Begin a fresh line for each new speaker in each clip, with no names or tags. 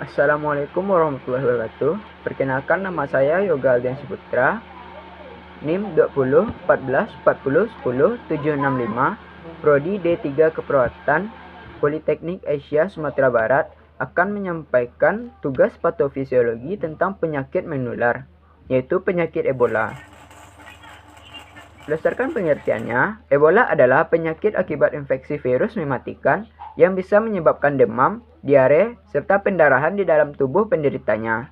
Assalamualaikum warahmatullahi wabarakatuh. Perkenalkan, nama saya Yoga Aldian Saputra, NIM 20 14 40 10 765, Prodi D3 Keperawatan, Politeknik Asia Sumatera Barat, akan menyampaikan tugas patofisiologi tentang penyakit menular, yaitu penyakit Ebola. Berdasarkan pengertiannya, Ebola adalah penyakit akibat infeksi virus mematikan yang bisa menyebabkan demam, diare, serta pendarahan di dalam tubuh penderitanya.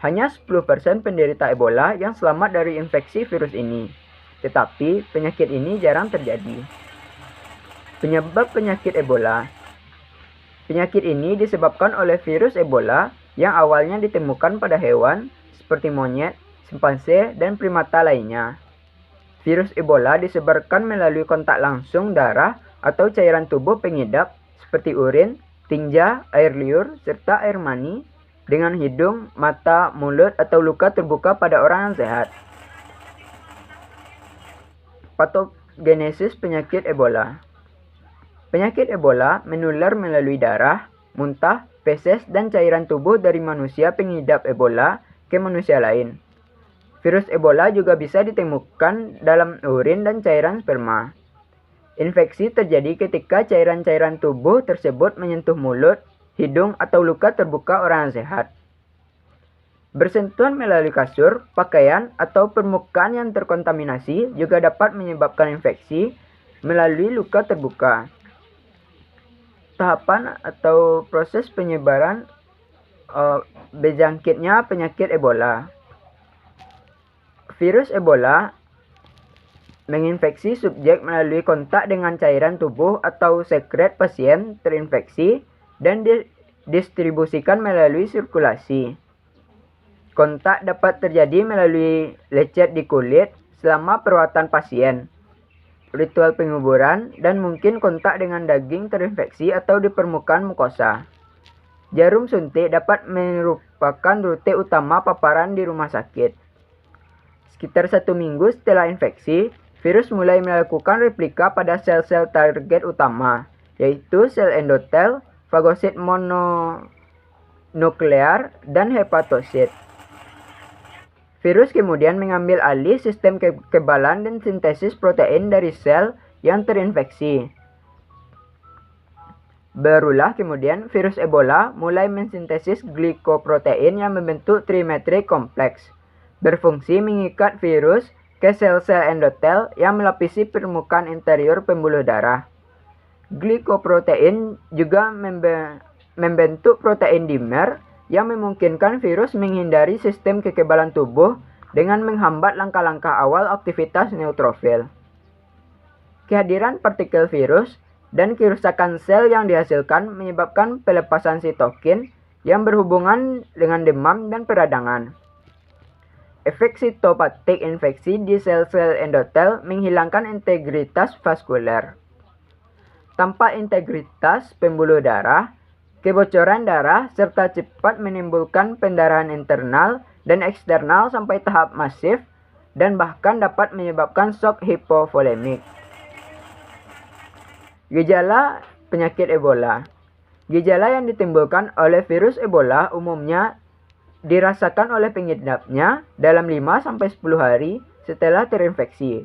Hanya 10% penderita Ebola yang selamat dari infeksi virus ini, tetapi penyakit ini jarang terjadi. Penyebab penyakit Ebola. Penyakit ini disebabkan oleh virus Ebola yang awalnya ditemukan pada hewan seperti monyet, simpanse, dan primata lainnya. Virus Ebola disebarkan melalui kontak langsung darah atau cairan tubuh pengidap seperti urin, tinja, air liur, serta air mani dengan hidung, mata, mulut, atau luka terbuka pada orang yang sehat. Patogenesis penyakit Ebola. Penyakit Ebola menular melalui darah, muntah, feses, dan cairan tubuh dari manusia pengidap Ebola ke manusia lain. Virus Ebola juga bisa ditemukan dalam urin dan cairan sperma. Infeksi terjadi ketika cairan-cairan tubuh tersebut menyentuh mulut, hidung, atau luka terbuka orang yang sehat. Bersentuhan melalui kasur, pakaian, atau permukaan yang terkontaminasi juga dapat menyebabkan infeksi melalui luka terbuka. Tahapan atau proses penyebaran berjangkitnya penyakit Ebola. Virus Ebola menginfeksi subjek melalui kontak dengan cairan tubuh atau sekret pasien terinfeksi dan didistribusikan melalui sirkulasi. Kontak dapat terjadi melalui lecet di kulit selama perawatan pasien, ritual penguburan, dan mungkin kontak dengan daging terinfeksi atau di permukaan mukosa. Jarum suntik dapat merupakan rute utama paparan di rumah sakit. Sekitar 1 minggu setelah infeksi, virus mulai melakukan replika pada sel-sel target utama, yaitu sel endotel, fagosit mononuklear, dan hepatosit. Virus kemudian mengambil alih sistem kekebalan dan sintesis protein dari sel yang terinfeksi. Barulah kemudian virus Ebola mulai mensintesis glikoprotein yang membentuk trimetrik kompleks, berfungsi mengikat virus ke sel-sel endotel yang melapisi permukaan interior pembuluh darah. Glikoprotein juga membentuk protein dimer yang memungkinkan virus menghindari sistem kekebalan tubuh dengan menghambat langkah-langkah awal aktivitas neutrofil. Kehadiran partikel virus dan kerusakan sel yang dihasilkan menyebabkan pelepasan sitokin yang berhubungan dengan demam dan peradangan. Efek sitopatik infeksi di sel-sel endotel menghilangkan integritas vaskuler. Tanpa integritas pembuluh darah, kebocoran darah serta cepat menimbulkan pendarahan internal dan eksternal sampai tahap masif dan bahkan dapat menyebabkan shock hipovolemik. Gejala penyakit Ebola. Gejala yang ditimbulkan oleh virus Ebola umumnya dirasakan oleh pengidapnya dalam 5-10 hari setelah terinfeksi.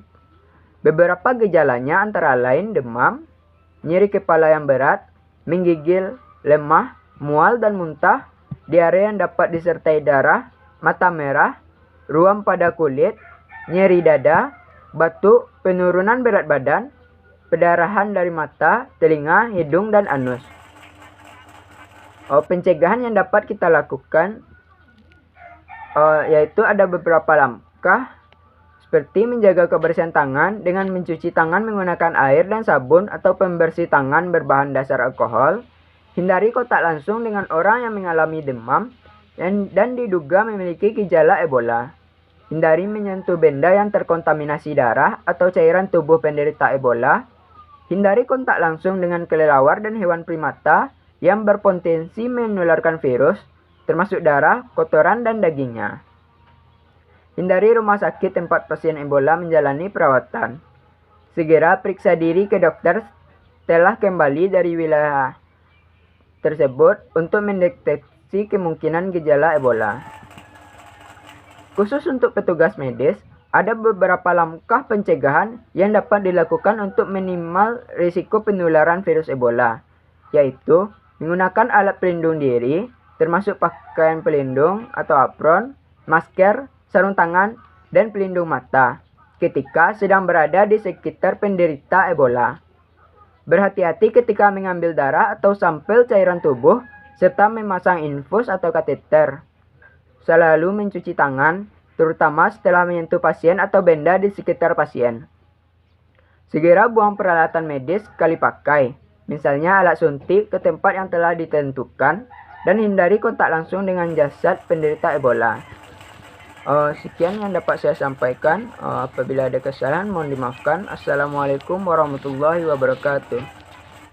Beberapa gejalanya antara lain demam, nyeri kepala yang berat, menggigil, lemah, mual dan muntah, diare yang dapat disertai darah, mata merah, ruam pada kulit, nyeri dada, batuk, penurunan berat badan, pendarahan dari mata, telinga, hidung, dan anus. Pencegahan yang dapat kita lakukan yaitu ada beberapa langkah seperti menjaga kebersihan tangan dengan mencuci tangan menggunakan air dan sabun atau pembersih tangan berbahan dasar alkohol, hindari kontak langsung dengan orang yang mengalami demam dan diduga memiliki gejala Ebola, hindari menyentuh benda yang terkontaminasi darah atau cairan tubuh penderita Ebola, hindari kontak langsung dengan kelelawar dan hewan primata yang berpotensi menularkan virus, termasuk darah, kotoran, dan dagingnya. Hindari rumah sakit tempat pasien Ebola menjalani perawatan. Segera periksa diri ke dokter setelah kembali dari wilayah tersebut untuk mendeteksi mendeteksi kemungkinan gejala Ebola. Khusus untuk petugas medis, ada beberapa langkah pencegahan yang dapat dilakukan untuk minimal risiko penularan virus Ebola, yaitu menggunakan alat pelindung diri, termasuk pakaian pelindung atau apron, masker, sarung tangan, dan pelindung mata, ketika sedang berada di sekitar penderita Ebola. Berhati-hati ketika mengambil darah atau sampel cairan tubuh, serta memasang infus atau kateter. Selalu mencuci tangan, terutama setelah menyentuh pasien atau benda di sekitar pasien. Segera buang peralatan medis sekali pakai, misalnya alat suntik, ke tempat yang telah ditentukan, dan hindari kontak langsung dengan jasad penderita Ebola. Sekian yang dapat saya sampaikan. Apabila ada kesalahan mohon dimaafkan. Assalamualaikum warahmatullahi wabarakatuh.